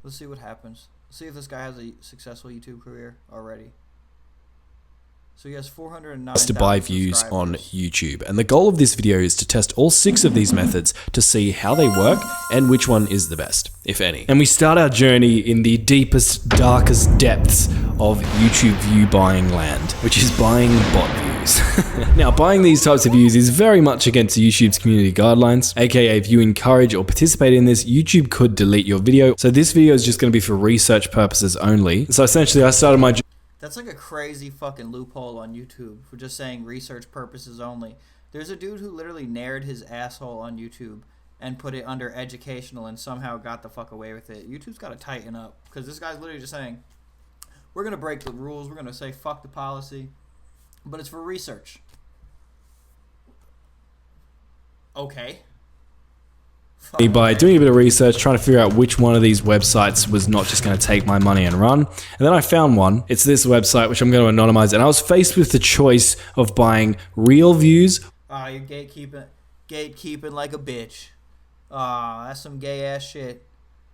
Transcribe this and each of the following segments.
Let's see what happens. Let's see if this guy has a successful YouTube career already. So he has 409,000 to buy views on subscribers. YouTube. And the goal of this video is to test all 6 of these methods to see how they work and which one is the best, if any. And we start our journey in the deepest, darkest depths of YouTube view buying land, which is buying bot views. Now, buying these types of views is very much against YouTube's community guidelines, aka if you encourage or participate in this, YouTube could delete your video. So this video is just going to be for research purposes only. So essentially I started my That's like a crazy fucking loophole on YouTube for just saying research purposes only. There's a dude who literally nared his asshole on YouTube and put it under educational and somehow got the fuck away with it. YouTube's got to tighten up because this guy's literally just saying, we're going to break the rules. We're going to say fuck the policy, but it's for research. Okay. by doing a bit of research, trying to figure out which one of these websites was not just going to take my money and run. And then I found one. It's this website, which I'm going to anonymize. And I was faced with the choice of buying real views. Ah, you're gatekeeping like a bitch. Ah, that's some gay ass shit.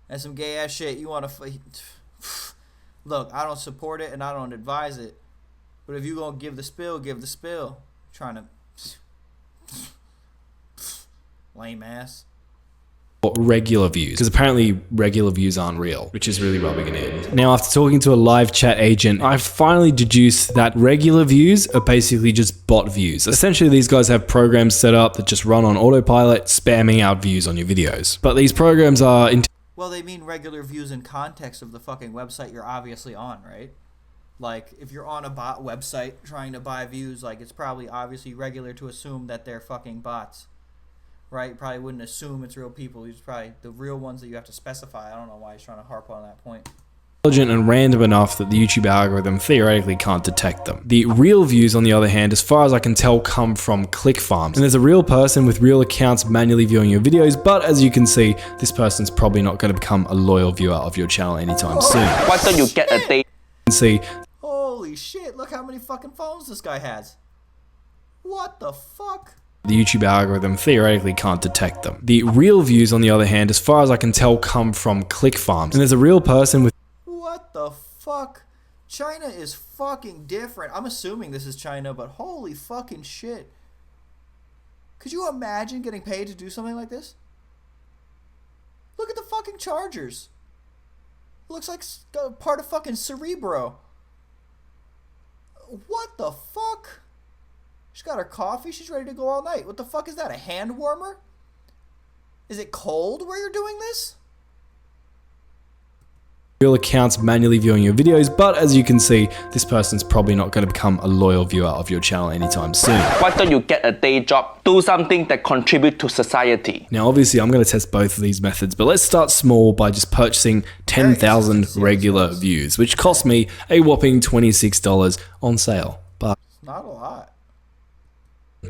That's some gay ass shit. You want to look? I don't support it and I don't advise it. But if you gonna give the spill, give the spill. Trying to lame ass. Or regular views, because apparently regular views aren't real, which is really rubbing it in. Now, after talking to a live chat agent, I finally deduced that regular views are basically just bot views. Essentially, these guys have programs set up that just run on autopilot, spamming out views on your videos. But these programs are well, they mean regular views in context of the fucking website you're obviously on, right? Like, if you're on a bot website trying to buy views, like, it's probably obviously regular to assume that they're fucking bots. Right? You probably wouldn't assume it's real people. It's probably the real ones that you have to specify. I don't know why he's trying to harp on that point. Intelligent and random enough that the YouTube algorithm theoretically can't detect them. The real views, on the other hand, as far as I can tell, come from click farms. And there's a real person with real accounts manually viewing your videos, but as you can see, this person's probably not going to become a loyal viewer of your channel anytime soon. Why don't you get a date? See, holy shit, look how many fucking phones this guy has. What the fuck? the YouTube algorithm theoretically can't detect them. The real views, on the other hand, as far as I can tell, come from click farms. And there's a real person with... What the fuck? China is fucking different. I'm assuming this is China, but holy fucking shit. Could you imagine getting paid to do something like this? Look at the fucking chargers. It looks like part of fucking Cerebro. What the fuck? She's got her coffee. She's ready to go all night. What the fuck is that? A hand warmer? Is it cold where you're doing this? Real accounts manually viewing your videos, but as you can see, this person's probably not going to become a loyal viewer of your channel anytime soon. Why don't you get a day job? Do something that contribute to society. Now, obviously, I'm going to test both of these methods, but let's start small by just purchasing 10,000 regular views, which cost me a whopping $26 on sale. But not a lot.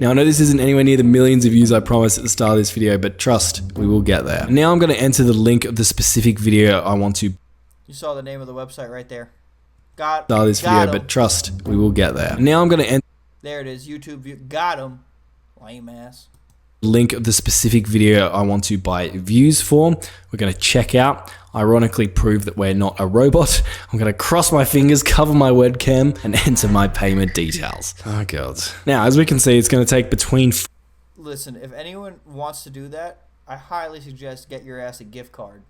now, I know this isn't anywhere near the millions of views I promised at the start of this video, but trust, we will get there. Now I'm going to enter the link of the specific video I want to... You saw the name of the website right there. Got this video, but trust, we will get there. Now I'm going to enter... There it is, YouTube view. Got him. Lame ass. Link of the specific video I want to buy views for. We're going to check out, ironically prove that we're not a robot. I'm going to cross my fingers, cover my webcam, and enter my payment details. Oh god. Now, as we can see, it's going to take between... Listen, if anyone wants to do that, I highly suggest get your ass a gift card.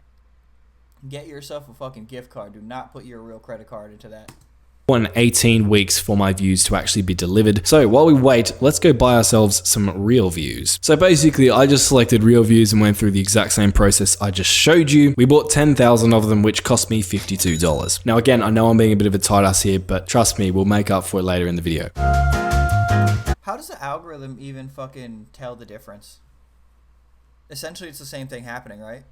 Get yourself a fucking gift card. Do not put your real credit card into that. 18 weeks for my views to actually be delivered. So while we wait, let's go buy ourselves some real views. So basically, I just selected real views and went through the exact same process I just showed you. We bought 10,000 of them, which cost me $52. Now again, I know I'm being a bit of a tight ass here, but trust me, we'll make up for it later in the video. How does the algorithm even fucking tell the difference? Essentially, it's the same thing happening, right?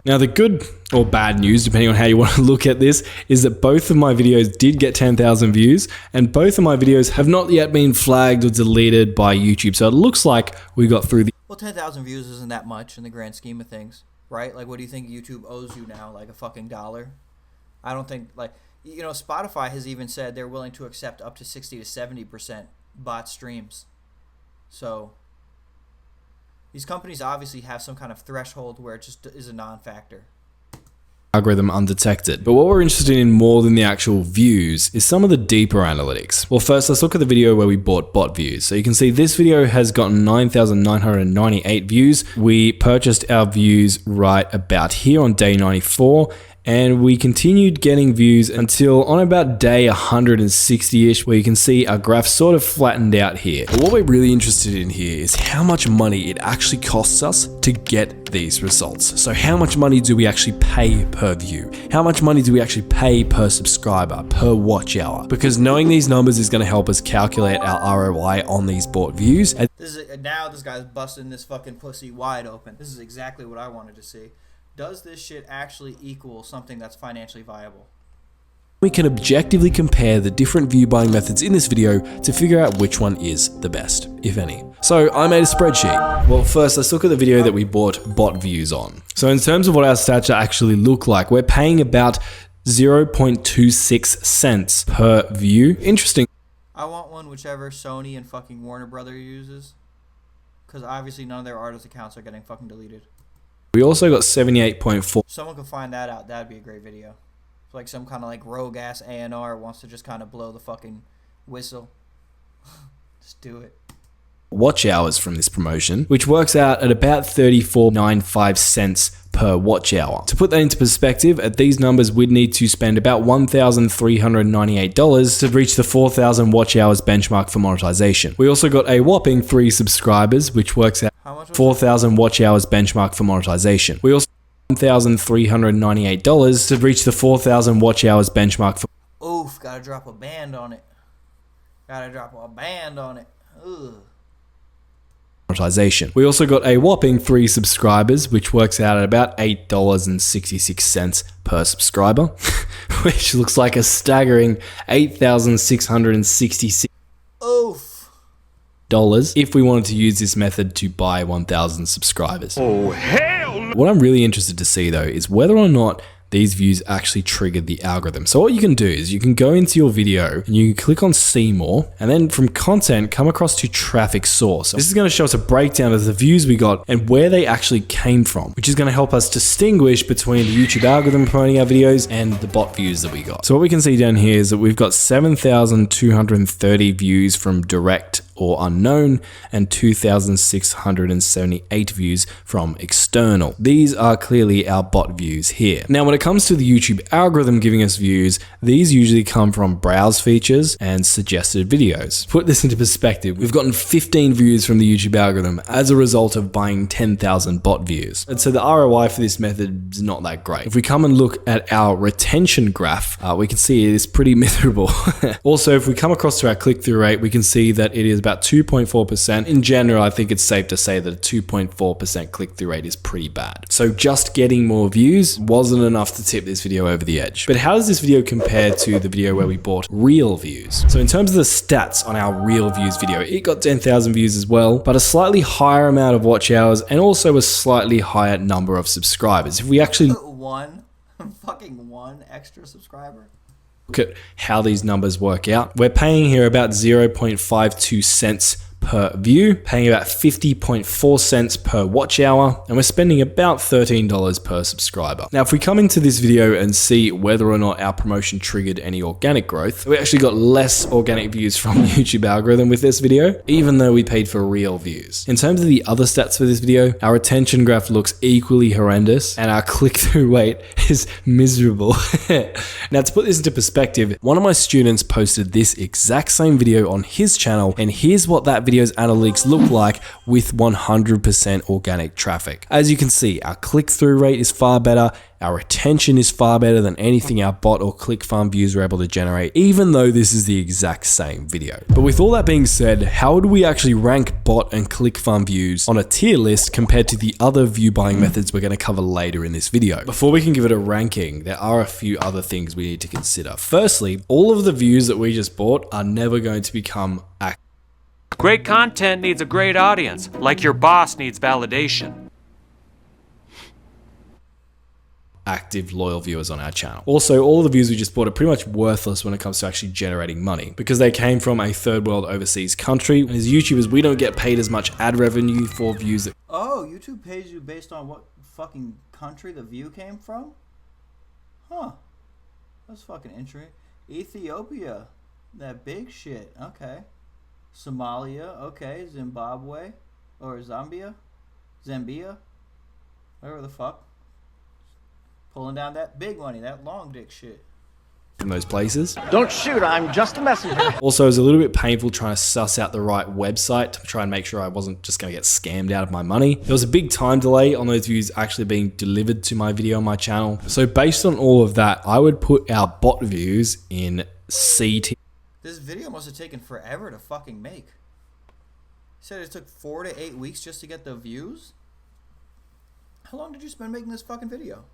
Now the good or bad news, depending on how you want to look at this, is that both of my videos did get 10,000 views and both of my videos have not yet been flagged or deleted by YouTube. So it looks like we got through the... Well, 10,000 views isn't that much in the grand scheme of things, right? Like, what do you think YouTube owes you now? Like a fucking dollar? I don't think, like, you know, Spotify has even said they're willing to accept up to 60 to 70% bot streams. So, These companies obviously have some kind of threshold where it just is a non-factor. Algorithm undetected. But what we're interested in more than the actual views is some of the deeper analytics. Well, first, let's look at the video where we bought bot views. So you can see this video has gotten 9,998 views. We purchased our views right about here on day 94. And we continued getting views until on about day 160-ish, where you can see our graph sort of flattened out here. But what we're really interested in here is how much money it actually costs us to get these results. So how much money do we actually pay per view? How much money do we actually pay per subscriber, per watch hour? Because knowing these numbers is going to help us calculate our ROI on these bought views. Now this guy's busting this fucking pussy wide open. This is exactly what I wanted to see. Does this shit actually equal something that's financially viable? We can objectively compare the different view buying methods in this video to figure out which one is the best, if any. So I made a spreadsheet. Well, first let's look at the video that we bought bot views on. So in terms of what our stats actually look like, we're paying about 0.26 cents per view. Interesting. I want one whichever Sony and fucking Warner Brother uses, because obviously none of their artist accounts are getting fucking deleted. We also got 78.4. Someone could find that out. That'd be a great video. It's like some kind of like rogue ass A&R wants to just kind of blow the fucking whistle. Just do it. Watch hours from this promotion, which works out at about 34.95 cents per watch hour. To put that into perspective, at these numbers, we'd need to spend about $1,398 to reach the 4,000 watch hours benchmark for monetization. We also got a whopping 3 subscribers, which works out 4,000 watch hours benchmark for monetization. We also $1,398 to reach the 4,000 watch hours benchmark for. Oof, gotta drop a band on it. Gotta drop a band on it. Ugh. Monetization. We also got a whopping 3 subscribers, which works out at about $8.66 per subscriber, which looks like a staggering $8,666 if we wanted to use this method to buy 1,000 subscribers. Oh, hell no! What I'm really interested to see though is whether or not these views actually triggered the algorithm. So what you can do is you can go into your video and you can click on see more, and then from content come across to traffic source. This is going to show us a breakdown of the views we got and where they actually came from, which is going to help us distinguish between the YouTube algorithm promoting our videos and the bot views that we got. So what we can see down here is that we've got 7,230 views from direct or unknown and 2,678 views from external. These are clearly our bot views here. Now when it comes to the YouTube algorithm giving us views, these usually come from browse features and suggested videos. To put this into perspective, we've gotten 15 views from the YouTube algorithm as a result of buying 10,000 bot views. And so the ROI for this method is not that great. If we come and look at our retention graph, we can see it is pretty miserable. Also, if we come across to our click-through rate, we can see that it is about 2.4%. In general, I think it's safe to say that a 2.4% click-through rate is pretty bad. So just getting more views wasn't enough to tip this video over the edge. But how does this video compare to the video where we bought real views? So in terms of the stats on our real views video, it got 10,000 views as well, but a slightly higher amount of watch hours and also a slightly higher number of subscribers. If we actually one extra subscriber. Look at how these numbers work out. We're paying here about 0.52 cents per view, paying about 50.4 cents per watch hour, and we're spending about $13 per subscriber. Now, if we come into this video and see whether or not our promotion triggered any organic growth, we actually got less organic views from the YouTube algorithm with this video, even though we paid for real views. In terms of the other stats for this video, our retention graph looks equally horrendous, and our click-through rate is miserable. Now, to put this into perspective, one of my students posted this exact same video on his channel, and here's what that video's analytics look like with 100% organic traffic. As you can see, our click-through rate is far better, our retention is far better than anything our bot or click farm views were able to generate, even though this is the exact same video. But with all that being said, how do we actually rank bot and click farm views on a tier list compared to the other view buying methods we're going to cover later in this video? Before we can give it a ranking, there are a few other things we need to consider. Firstly, all of the views that we just bought are never going to become active. Great content needs a great audience, like your boss needs validation. active loyal viewers on our channel. Also, all the views we just bought are pretty much worthless when it comes to actually generating money because they came from a third world overseas country, and as YouTubers we don't get paid as much ad revenue for views that— Oh, YouTube pays you based on what fucking country the view came from? Huh. That's fucking interesting. Ethiopia. That big shit. Okay. Somalia. Okay. Zimbabwe. Or Zambia. Whatever the fuck. Pulling down that big money, that long dick shit. in those places. Don't shoot, I'm just a messenger. Also, it was a little bit painful trying to suss out the right website to try and make sure I wasn't just going to get scammed out of my money. There was a big time delay on those views actually being delivered to my video on my channel. So based on all of that, I would put our bot views in C tier. This video must have taken forever to fucking make. You said it took 4 to 8 weeks just to get the views? How long did you spend making this fucking video?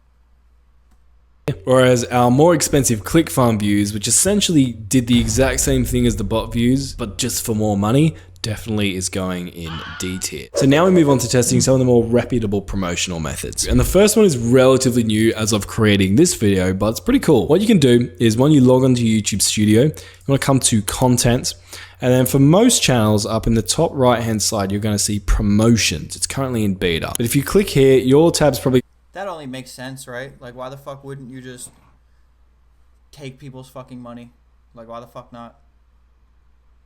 Whereas our more expensive ClickFarm views, which essentially did the exact same thing as the bot views, but just for more money, definitely is going in D tier. So now we move on to testing some of the more reputable promotional methods. And the first one is relatively new as of creating this video, but it's pretty cool. What you can do is when you log onto YouTube Studio, you want to come to Content, and then for most channels up in the top right hand side, you're going to see Promotions. It's currently in beta. But if you click here, your tab's probably— That only makes sense, right? Like, why the fuck wouldn't you just take people's fucking money? Like, why the fuck not?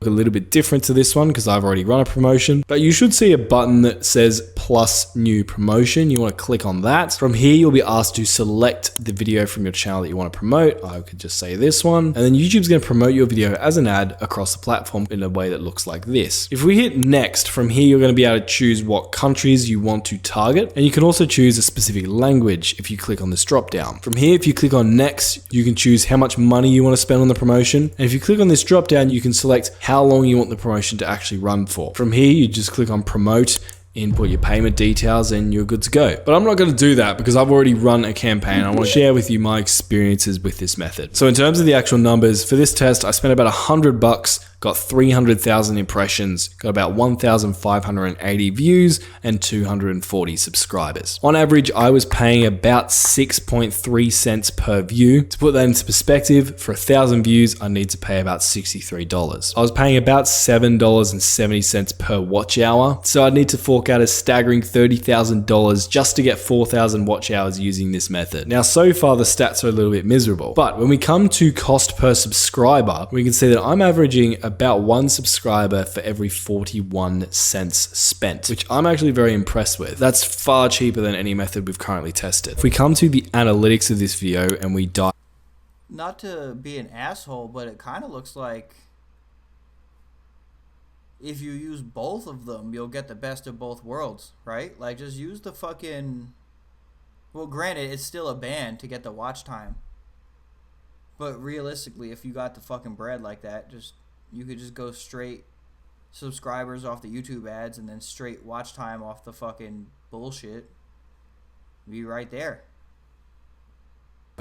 a little bit different to this one because I've already run a promotion, but you should see a button that says plus new promotion. You want to click on that. From here, you'll be asked to select the video from your channel that you want to promote. I could just say this one, and then YouTube's going to promote your video as an ad across the platform in a way that looks like this. If we hit next, from here, you're going to be able to choose what countries you want to target, and you can also choose a specific language if you click on this drop down. From here, if you click on next, you can choose how much money you want to spend on the promotion, and if you click on this drop down, you can select how long you want the promotion to actually run for. From here, you just click on promote, input your payment details, and you're good to go. But I'm not going to do that because I've already run a campaign. I want to share with you my experiences with this method. So in terms of the actual numbers for this test, I spent about $100, got 300,000 impressions, got about 1,580 views and 240 subscribers. On average, I was paying about 6.3 cents per view. To put that into perspective, for 1,000 views, I need to pay about $63. I was paying about $7.70 per watch hour. So I'd need to fork out a staggering $30,000 just to get 4,000 watch hours using this method. Now, so far the stats are a little bit miserable, but when we come to cost per subscriber, we can see that I'm averaging about 1 subscriber for every 41 cents spent, which I'm actually very impressed with. That's far cheaper than any method we've currently tested. If we come to the analytics of this video and we dive— Not to be an asshole, but it kind of looks like if you use both of them, you'll get the best of both worlds, right? Like, just use the fucking... Well, granted, it's still a band to get the watch time. But realistically, if you got the fucking bread like that, you could just go straight subscribers off the YouTube ads and then straight watch time off the fucking bullshit. Be right there.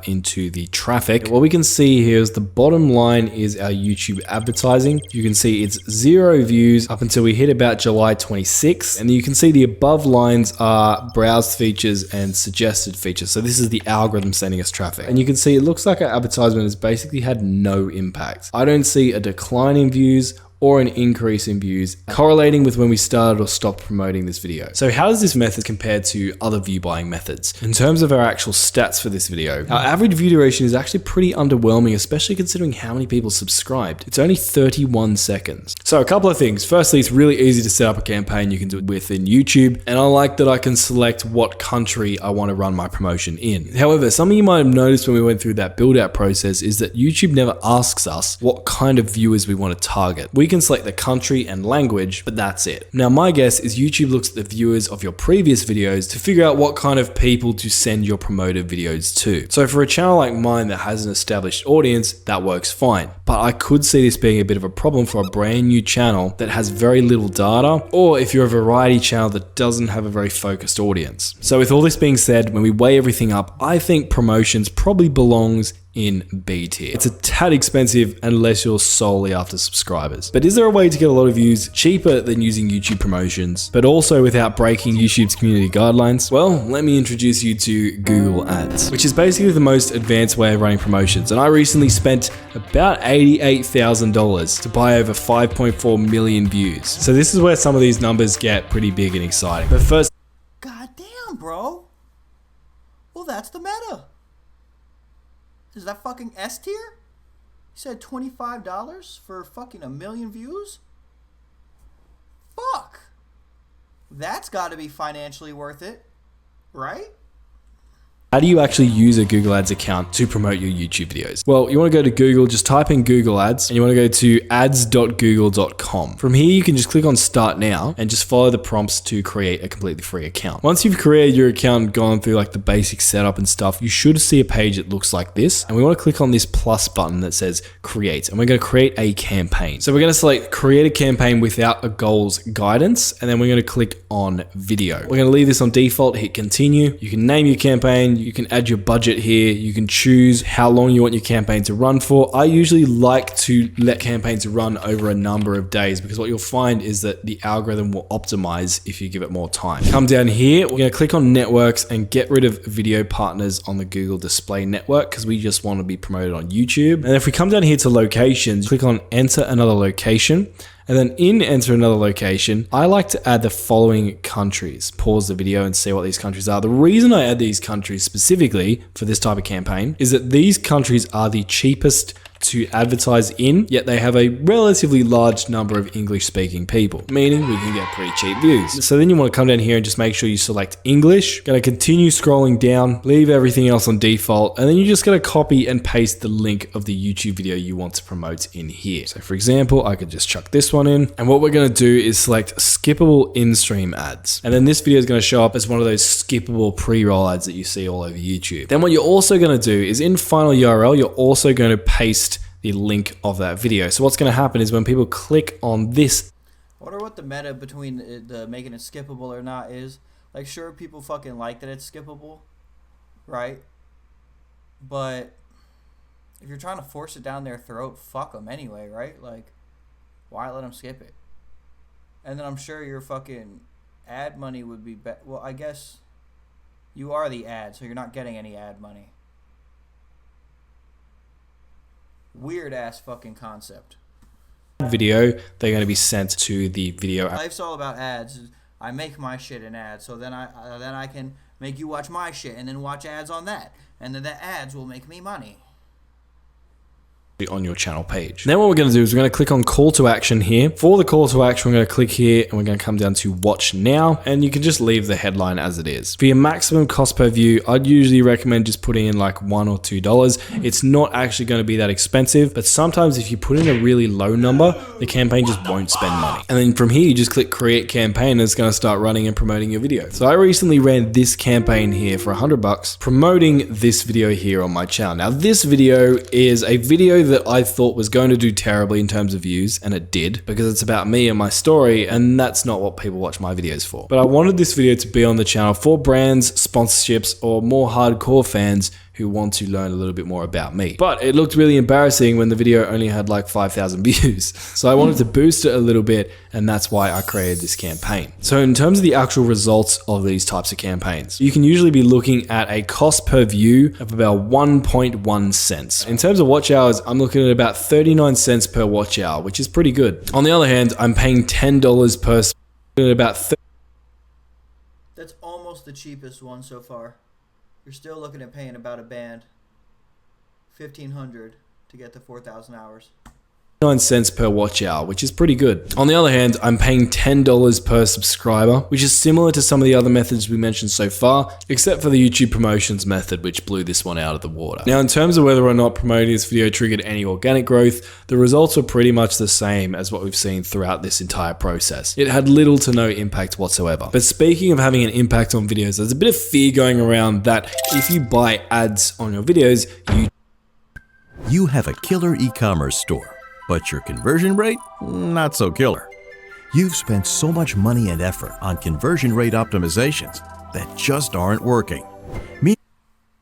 Into the traffic. What we can see here is the bottom line is our YouTube advertising. You can see it's 0 views up until we hit about July 26th. And you can see the above lines are browsed features and suggested features. So this is the algorithm sending us traffic. And you can see it looks like our advertisement has basically had no impact. I don't see a decline in views or an increase in views correlating with when we started or stopped promoting this video. So how does this method compare to other view buying methods? In terms of our actual stats for this video, our average view duration is actually pretty underwhelming, especially considering how many people subscribed. It's only 31 seconds. So a couple of things. Firstly, it's really easy to set up a campaign. You can do it within YouTube. And I like that I can select what country I want to run my promotion in. However, something you might have noticed when we went through that build out process is that YouTube never asks us what kind of viewers we want to target. We can select the country and language, but that's it. Now, my guess is YouTube looks at the viewers of your previous videos to figure out what kind of people to send your promoted videos to. So for a channel like mine that has an established audience, that works fine. But I could see this being a bit of a problem for a brand new channel that has very little data, or if you're a variety channel that doesn't have a very focused audience. So with all this being said, when we weigh everything up, I think promotions probably belongs in B tier. It's a tad expensive unless you're solely after subscribers. But is there a way to get a lot of views cheaper than using YouTube promotions, but also without breaking YouTube's community guidelines? Well, let me introduce you to Google Ads, which is basically the most advanced way of running promotions. And I recently spent about $88,000 to buy over 5.4 million views. So this is where some of these numbers get pretty big and exciting. But first, God damn, bro. Well, that's the meta. Is that fucking S tier? You said $25 for fucking 1 million views? Fuck. That's got to be financially worth it, right? how do you actually use a Google Ads account to promote your YouTube videos? Well, you want to go to Google, just type in Google Ads, and you want to go to ads.google.com. From here, you can just click on Start Now and just follow the prompts to create a completely free account. Once you've created your account and gone through like the basic setup and stuff, you should see a page that looks like this. And we want to click on this plus button that says Create, and we're going to create a campaign. So we're going to select Create a Campaign without a goals guidance, and then we're going to click on Video. We're going to leave this on default, hit Continue. You can name your campaign, you can add your budget here, you can choose how long you want your campaign to run for. I usually like to let campaigns run over a number of days because what you'll find is that the algorithm will optimize if you give it more time. Come down here, we're going to click on Networks and get rid of video partners on the Google Display Network because we just want to be promoted on YouTube. And if we come down here to locations, click on Enter Another Location. And then in Enter Another Location, I like to add the following countries. Pause the video and see what these countries are. The reason I add these countries specifically for this type of campaign is that these countries are the cheapest to advertise in, yet they have a relatively large number of English speaking people, meaning we can get pretty cheap views. So then you want to come down here and just make sure you select English. Going to continue scrolling down, leave everything else on default, and then you're just going to copy and paste the link of the YouTube video you want to promote in here. So for example, I could just chuck this one in, and what we're going to do is select skippable in-stream ads. And then this video is going to show up as one of those skippable pre-roll ads that you see all over YouTube. Then what you're also going to do is in final URL, you're also going to paste the link of that video. So what's going to happen is when people click on this, I wonder what the meta between the making it skippable or not is. Like, sure, people fucking like that it's skippable, right? But if you're trying to force it down their throat, fuck them anyway, right? Like, why let them skip it? And then I'm sure your fucking ad money would be well, I guess you are the ad, so you're not getting any ad money. Weird ass fucking concept. Video, they're going to be sent to the video. Life's all about ads. I make my shit in ads, so then I can make you watch my shit and then watch ads on that, and then the ads will make me money on your channel page. Then what we're going to do is we're going to click on call to action here. For the call to action, we're going to click here and we're going to come down to watch now, and you can just leave the headline as it is. For your maximum cost per view, I'd usually recommend just putting in like $1 or $2. It's not actually going to be that expensive, but sometimes if you put in a really low number, the campaign just won't spend money. And then from here, you just click create campaign and it's going to start running and promoting your video. So I recently ran this campaign here for $100, promoting this video here on my channel. Now this video is a video that I thought was going to do terribly in terms of views, and it did, because it's about me and my story, and that's not what people watch my videos for. But I wanted this video to be on the channel for brands, sponsorships, or more hardcore fans who want to learn a little bit more about me. But it looked really embarrassing when the video only had like 5,000 views. So I wanted to boost it a little bit, and that's why I created this campaign. So in terms of the actual results of these types of campaigns, you can usually be looking at a cost per view of about 1.1 cents. In terms of watch hours, I'm looking at about 39 cents per watch hour, which is pretty good. On the other hand, I'm paying $10 per at about That's almost the cheapest one so far. You're still looking at paying about a band $1,500 to get to 4,000 hours. 9 cents per watch hour, which is pretty good. On the other hand, I'm paying $10 per subscriber, which is similar to some of the other methods we mentioned so far, except for the YouTube promotions method, which blew this one out of the water. Now, in terms of whether or not promoting this video triggered any organic growth, the results were pretty much the same as what we've seen throughout this entire process. It had little to no impact whatsoever. But speaking of having an impact on videos, there's a bit of fear going around that if you buy ads on your videos, you have a killer e-commerce store, but your conversion rate, not so killer. You've spent so much money and effort on conversion rate optimizations that just aren't working.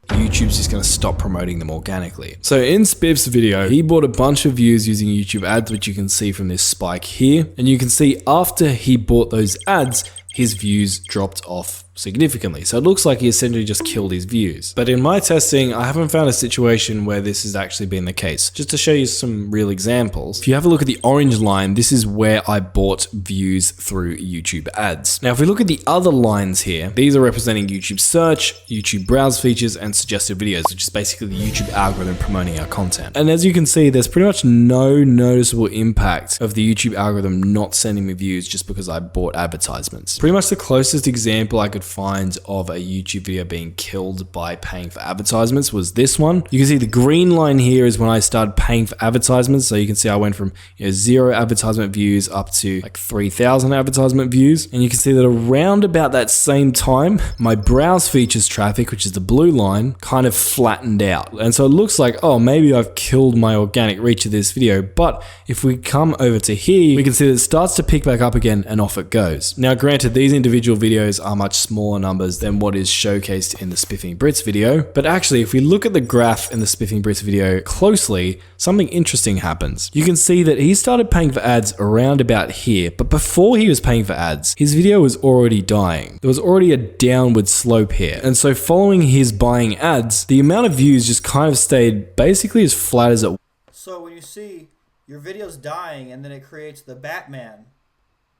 YouTube YouTube's just going to stop promoting them organically. So in Spiff's video, he bought a bunch of views using YouTube ads, which you can see from this spike here. And you can see after he bought those ads, his views dropped off significantly. So it looks like he essentially just killed his views. But in my testing, I haven't found a situation where this has actually been the case. Just to show you some real examples, if you have a look at the orange line, this is where I bought views through YouTube ads. Now, if we look at the other lines here, these are representing YouTube search, YouTube browse features, and suggested videos, which is basically the YouTube algorithm promoting our content. And as you can see, there's pretty much no noticeable impact of the YouTube algorithm not sending me views just because I bought advertisements. Pretty much the closest example I could find of a YouTube video being killed by paying for advertisements was this one. You can see the green line here is when I started paying for advertisements. So you can see I went from 0 advertisement views up to like 3,000 advertisement views. And you can see that around about that same time, my browse features traffic, which is the blue line, kind of flattened out. And so it looks like, oh, maybe I've killed my organic reach of this video. But if we come over to here, we can see that it starts to pick back up again and off it goes. Now, granted, these individual videos are much smaller numbers than what is showcased in the Spiffing Brits video. But actually, if we look at the graph in the Spiffing Brits video closely, something interesting happens. You can see that he started paying for ads around about here, but before he was paying for ads, his video was already dying. There was already a downward slope here. And so following his buying ads, the amount of views just kind of stayed basically as flat as it was. So when you see your video's dying and then it creates the Batman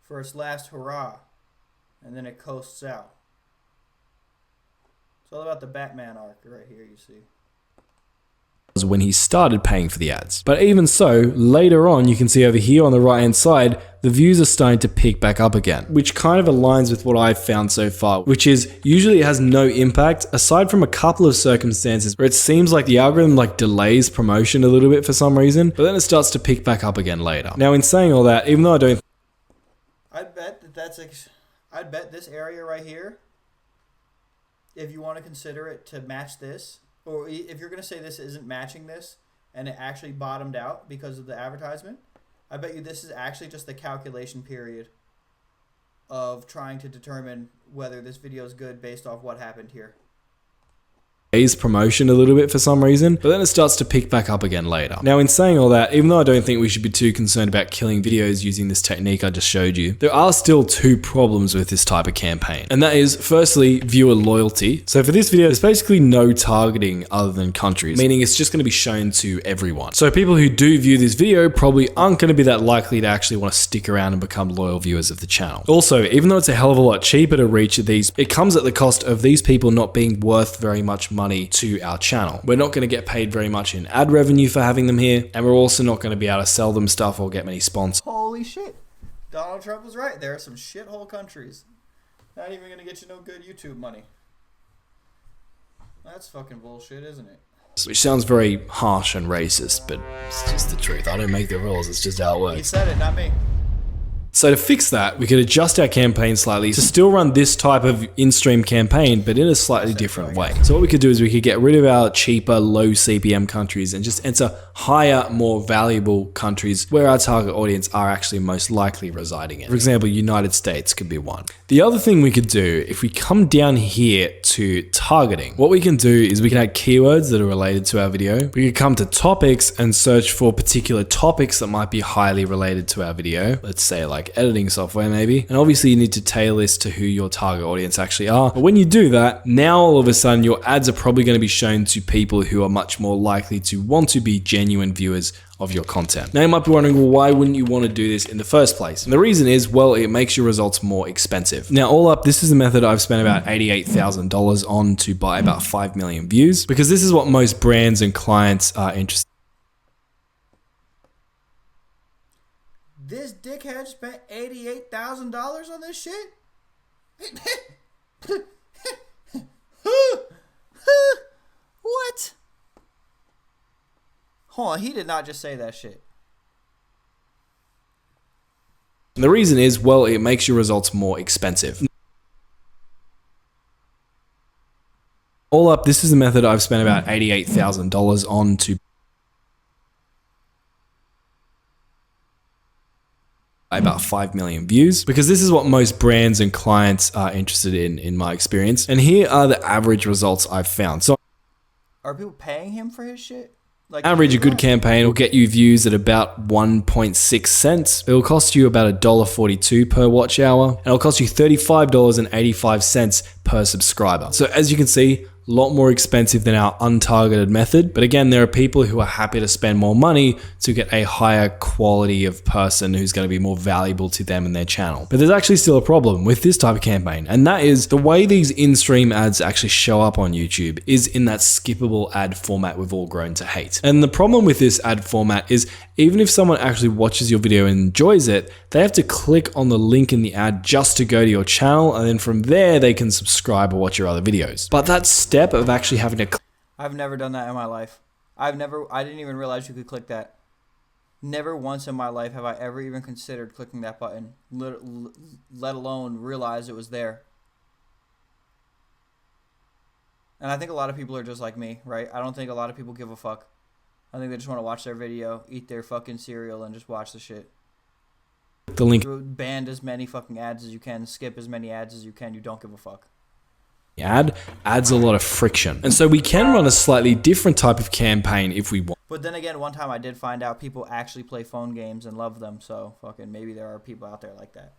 for its last hurrah, and then it coasts out. It's all about the Batman arc right here, you see. When he started paying for the ads. But even so, later on, you can see over here on the right hand side, the views are starting to pick back up again, which kind of aligns with what I've found so far, which is usually it has no impact aside from a couple of circumstances where it seems like the algorithm like delays promotion a little bit for some reason, but then it starts to pick back up again later. Now, in saying all that, even though I don't, I'd bet I'd bet this area right here, if you want to consider it to match this, or if you're going to say this isn't matching this and it actually bottomed out because of the advertisement, I bet you this is actually just the calculation period of trying to determine whether this video is good based off what happened here. Promotion a little bit for some reason, but then it starts to pick back up again later. Now, in saying all that, even though I don't think we should be too concerned about killing videos using this technique I just showed you, there are still two problems with this type of campaign. And that is, firstly, viewer loyalty. So for this video, there's basically no targeting other than countries, meaning it's just going to be shown to everyone. So people who do view this video probably aren't going to be that likely to actually want to stick around and become loyal viewers of the channel. Also, even though it's a hell of a lot cheaper to reach these, it comes at the cost of these people not being worth very much money to our channel. We're not going to get paid very much in ad revenue for having them here, and we're also not going to be able to sell them stuff or get many sponsors. Holy shit. Donald Trump was right. There are some shithole countries. Not even going to get you no good YouTube money. That's fucking bullshit, isn't it? Which sounds very harsh and racist, but it's just the truth. I don't make the rules, it's just how it works. He said it, not me. So to fix that, we could adjust our campaign slightly to still run this type of in-stream campaign, but in a slightly different way. So what we could do is we could get rid of our cheaper, low CPM countries and just enter higher, more valuable countries where our target audience are actually most likely residing in. For example, United States could be one. The other thing we could do, if we come down here to targeting, what we can do is we can add keywords that are related to our video. We could come to topics and search for particular topics that might be highly related to our video. Let's say like editing software maybe. And obviously you need to tailor this to who your target audience actually are. But when you do that, now all of a sudden your ads are probably going to be shown to people who are much more likely to want to be genuine viewers of your content. Now you might be wondering, well, why wouldn't you want to do this in the first place? And the reason is, well, it makes your results more expensive. Now all up, this is the method I've spent about $88,000 on to buy about 5 million views, because this is what most brands and clients are interested in. This dickhead spent $88,000 on this shit? What? Hold on, he did not just say that shit. And the reason is, well, it makes your results more expensive. All up, this is the method I've spent about $88,000 on to about 5 million views, because this is what most brands and clients are interested in my experience. And here are the average results I've found. So Are people paying him for his shit? Like, Average, a good campaign will get you views at about 1.6 cents. It will cost you about $1.42 per watch hour, and it'll cost you $35.85 per subscriber. So as you can see, a lot more expensive than our untargeted method. But again, there are people who are happy to spend more money to get a higher quality of person who's going to be more valuable to them and their channel. But there's actually still a problem with this type of campaign. And that is the way these in-stream ads actually show up on YouTube is in that skippable ad format we've all grown to hate. And the problem with this ad format is even if someone actually watches your video and enjoys it, they have to click on the link in the ad just to go to your channel. And then from there, they can subscribe or watch your other videos. But that step of actually having to I've never done that in my life. I didn't even realize you could click that. Never once in my life have I ever even considered clicking that button, let alone realize it was there. And I think a lot of people are just like me, right? I don't think a lot of people give a fuck. I think they just want to watch their video, eat their fucking cereal, and just watch the shit. the link Ban as many fucking ads as you can, skip as many ads as you can, you don't give a fuck. ad adds a lot of friction. And so we can run a slightly different type of campaign if we want. But then again, one time I did find out people actually play phone games and love them, so fucking maybe there are people out there like that.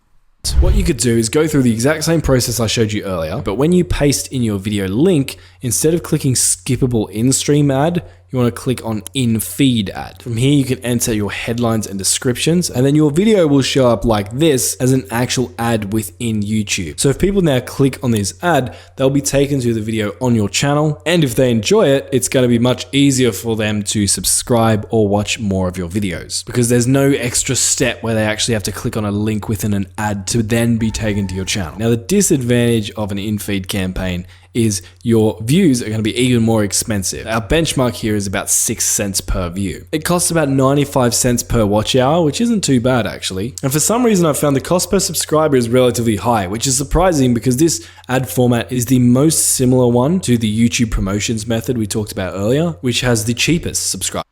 What you could do is go through the exact same process I showed you earlier, but when you paste in your video link, instead of clicking skippable in-stream ad, you want to click on in-feed ad. From here, you can enter your headlines and descriptions, and then your video will show up like this as an actual ad within YouTube. So if people now click on this ad, they'll be taken to the video on your channel, and if they enjoy it, it's going to be much easier for them to subscribe or watch more of your videos, because there's no extra step where they actually have to click on a link within an ad to then be taken to your channel. Now, the disadvantage of an in-feed campaign is your views are going to be even more expensive. Our benchmark here is about 6 cents per view. It costs about 95 cents per watch hour, which isn't too bad actually. And for some reason, I've found the cost per subscriber is relatively high, which is surprising because this ad format is the most similar one to the YouTube promotions method we talked about earlier, which has the cheapest subscriber.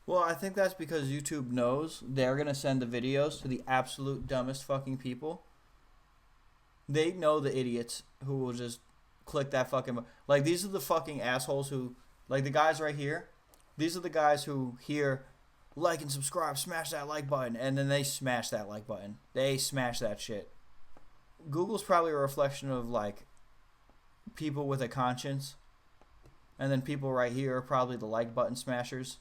Well, I think that's because YouTube knows they're going to send the videos to the absolute dumbest fucking people. They know the idiots who will just click that fucking... Like, these are the fucking assholes who... Like, the guys right here, these are the guys who hear, like and subscribe, smash that like button, and then they smash that like button. They smash that shit. Google's probably a reflection of, like, people with a conscience. And then people right here are probably the like button smashers.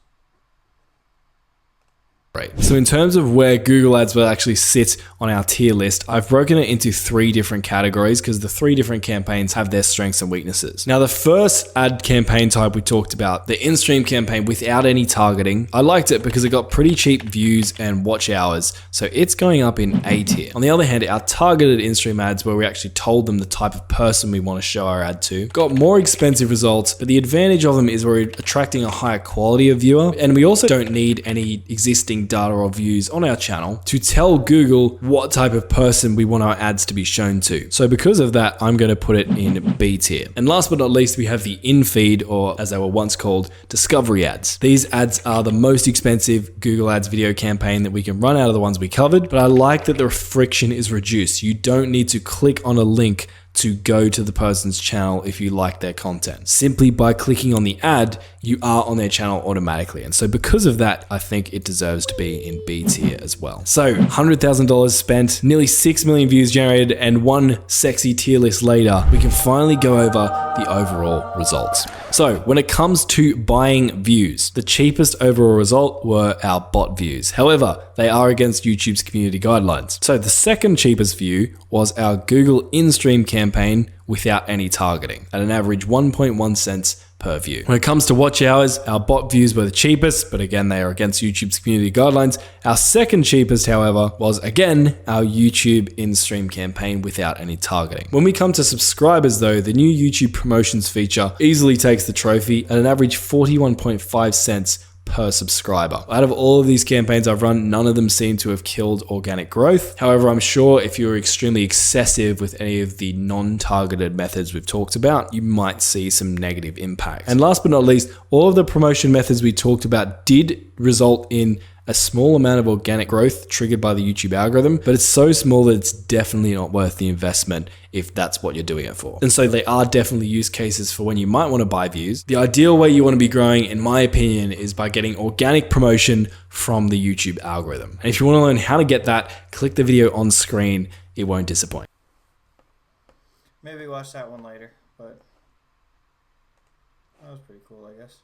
So in terms of where Google Ads will actually sit on our tier list, I've broken it into 3 different categories because the 3 different campaigns have their strengths and weaknesses. Now, the first ad campaign type we talked about, the in-stream campaign without any targeting, I liked it because it got pretty cheap views and watch hours. So it's going up in A tier. On the other hand, our targeted in-stream ads where we actually told them the type of person we want to show our ad to, got more expensive results, but the advantage of them is we're attracting a higher quality of viewer, and we also don't need any existing data or views on our channel to tell Google what type of person we want our ads to be shown to. So because of that, I'm going to put it in B tier. And last but not least, we have the in-feed, or as they were once called, discovery ads. These ads are the most expensive Google Ads video campaign that we can run out of the ones we covered, but I like that the friction is reduced. You don't need to click on a link to go to the person's channel if you like their content. Simply by clicking on the ad, you are on their channel automatically. And so because of that, I think it deserves to be in B tier as well. So $100,000 spent, nearly 6 million views generated, and one sexy tier list later, we can finally go over the overall results. So when it comes to buying views, the cheapest overall result were our bot views. However, they are against YouTube's community guidelines. So the second cheapest view was our Google in-stream campaign without any targeting at an average 1.1 cents per view. When it comes to watch hours, our bot views were the cheapest, but again, they are against YouTube's community guidelines. Our second cheapest, however, was again our YouTube in-stream campaign without any targeting. When we come to subscribers though, the new YouTube promotions feature easily takes the trophy at an average 41.5 cents per subscriber. Out of all of these campaigns I've run, none of them seem to have killed organic growth. However, I'm sure if you're extremely excessive with any of the non-targeted methods we've talked about, you might see some negative impact. And last but not least, all of the promotion methods we talked about did result in a small amount of organic growth triggered by the YouTube algorithm, but it's so small that it's definitely not worth the investment if that's what you're doing it for. And so they are definitely use cases for when you might want to buy views. The ideal way you want to be growing, in my opinion, is by getting organic promotion from the YouTube algorithm. And if you want to learn how to get that, click the video on screen. It won't disappoint. Maybe watch that one later, but that was pretty cool, I guess.